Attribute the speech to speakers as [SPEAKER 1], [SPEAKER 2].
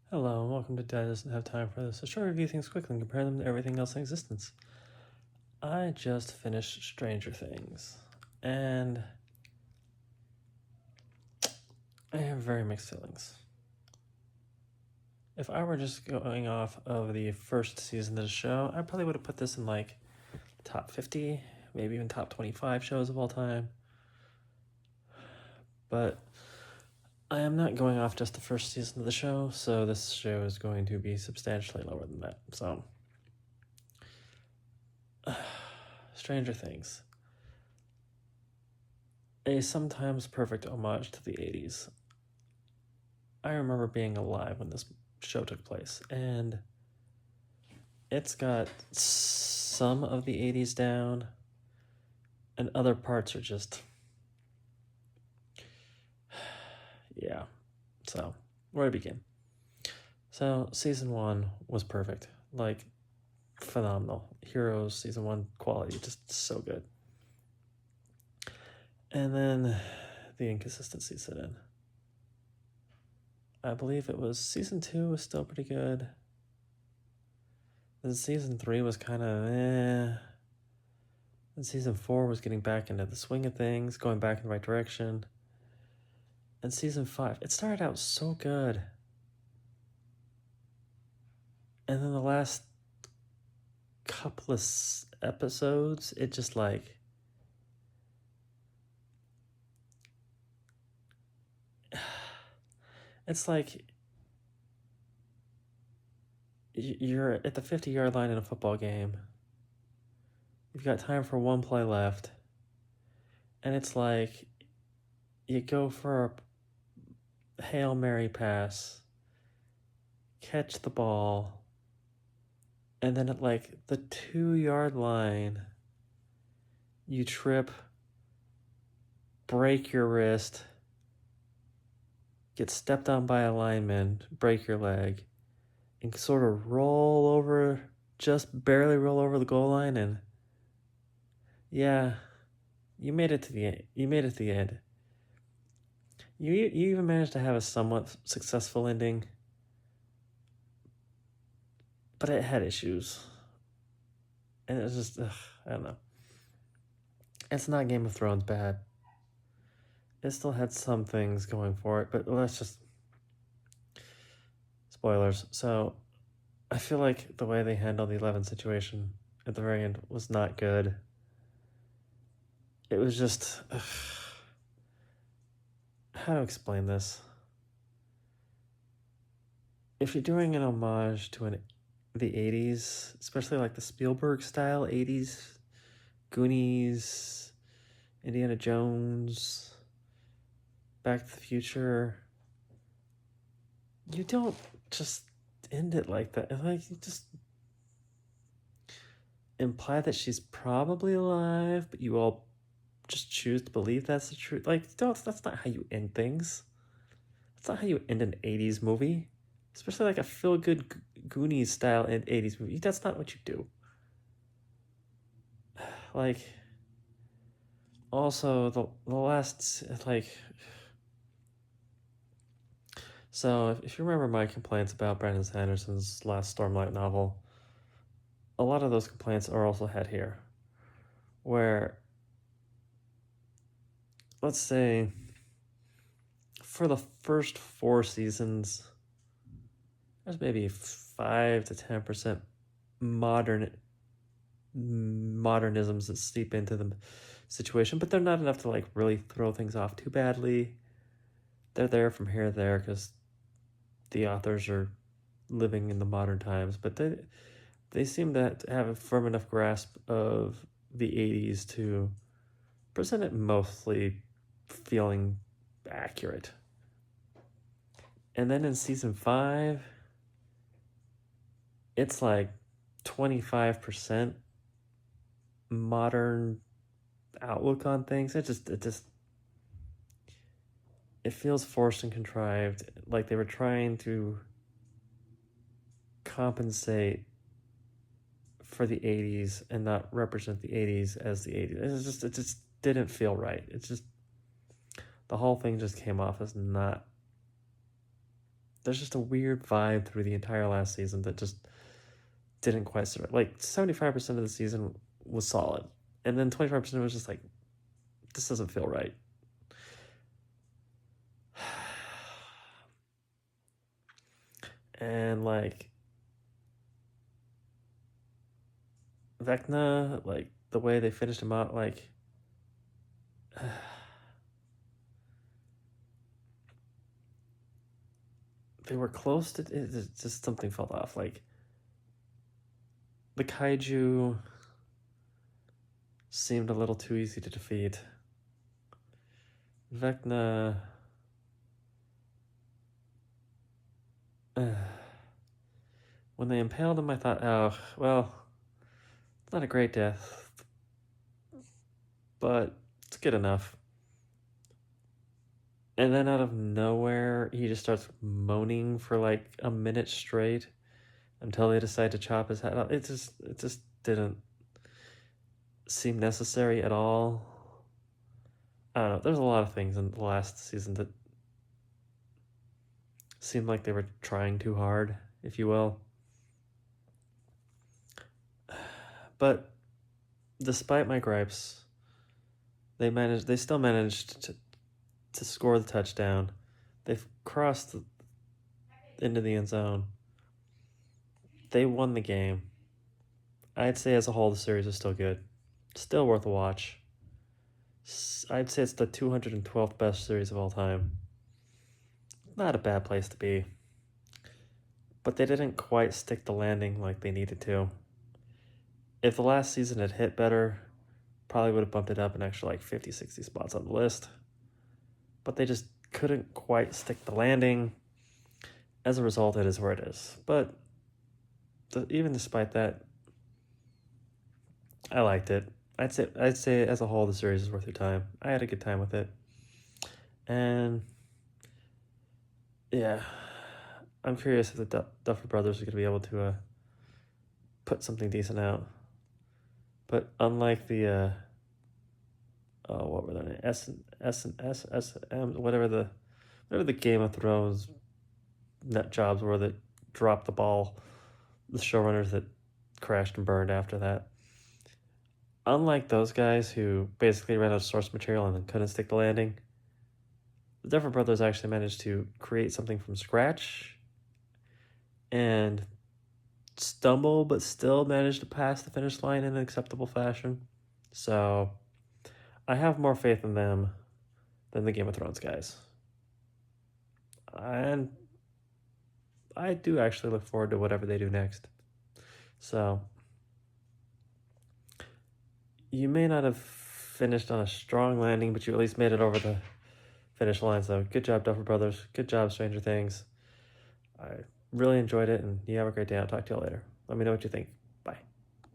[SPEAKER 1] Hello, and welcome to Dad Doesn't Have Time for This, a show review things quickly and compare them to everything else in existence. I just finished Stranger Things, and I have very mixed feelings. If I were just going off of the first season of the show, I probably would have put this in like top 50, maybe even top 25 shows of all time. But I am not going off just the first season of the show, so this show is going to be substantially lower than that. So, Stranger Things. A sometimes perfect homage to the 80s. I remember being alive when this show took place, and it's got some of the 80s down, and other parts are just. Yeah. So, where to begin? So, season 1 was perfect. Like, phenomenal. Heroes, season 1 quality, just so good. And then the inconsistencies set in. I believe it was season 2 was still pretty good. Then season 3 was kind of eh. And season 4 was getting back into the swing of things, going back in the right direction. And season 5, it started out so good. And then the last couple of episodes, it just like. It's like you're at the 50-yard line in a football game. You've got time for one play left. And it's like you go for a Hail Mary pass, catch the ball, and then at like the 2-yard line, you trip, break your wrist, get stepped on by a lineman, break your leg, and sort of roll over, just barely roll over the goal line, and yeah, you made it to the end. You made it to the end. You even managed to have a somewhat successful ending, but it had issues. And it was just, I don't know. It's not Game of Thrones bad. It still had some things going for it, but let's just. Spoilers. So, I feel like the way they handled the 11 situation at the very end was not good. It was just. How to explain this? If you're doing an homage to the 80s, especially like the Spielberg style 80s, Goonies, Indiana Jones, Back to the Future, you don't just end it like that. Like, you just imply that she's probably alive, but you all just choose to believe that's the truth. Like, that's not how you end things. That's not how you end an 80s movie. Especially like a feel-good Goonies style 80s movie. That's not what you do. Like, also, the last, like. So, if you remember my complaints about Brandon Sanderson's last Stormlight novel, a lot of those complaints are also had here. Where, let's say, for the first 4 seasons, there's maybe 5 to 10% modernisms that seep into the situation, but they're not enough to like really throw things off too badly. They're there from here to there because the authors are living in the modern times, but they seem to have a firm enough grasp of the 80s to present it mostly feeling accurate. And then in season 5, it's like 25% modern outlook on things. It feels forced and contrived, like they were trying to compensate for the 80s and not represent the 80s as the 80s. It just didn't feel right. It's just, the whole thing just came off as not there's just a weird vibe through the entire last season that just didn't quite survive. Like 75% of the season was solid, and then 25% was just like, this doesn't feel right. And like Vecna, like the way they finished him out, like they were close to it, just something felt off. Like the kaiju seemed a little too easy to defeat. Vecna, when they impaled him, I thought, oh well, it's not a great death, but it's good enough. And then out of nowhere, he just starts moaning for like a minute straight until they decide to chop his head off. It just didn't seem necessary at all. I don't know. There's a lot of things in the last season that seemed like they were trying too hard, if you will. But despite my gripes, they still managed to score the touchdown. They've crossed into the end zone. They won the game. I'd say as a whole, the series is still good. Still worth a watch. I'd say it's the 212th best series of all time. Not a bad place to be. But they didn't quite stick the landing like they needed to. If the last season had hit better, probably would have bumped it up an extra like 50, 60 spots on the list. But they just couldn't quite stick the landing. As a result, it is where it is. But even despite that, I liked it. I'd say as a whole, the series is worth your time. I had a good time with it. And yeah, I'm curious if the Duffer Brothers are going to be able to put something decent out. But unlike the what were their names? SM, whatever the Game of Thrones nut jobs were that dropped the ball, the showrunners that crashed and burned after that. Unlike those guys who basically ran out of source material and then couldn't stick the landing, the Duffer Brothers actually managed to create something from scratch and stumble, but still managed to pass the finish line in an acceptable fashion. So I have more faith in them than the Game of Thrones guys. And I do actually look forward to whatever they do next. So you may not have finished on a strong landing, but you at least made it over the finish line. So good job, Duffer Brothers. Good job, Stranger Things. I really enjoyed it, and you have a great day. I'll talk to you later. Let me know what you think.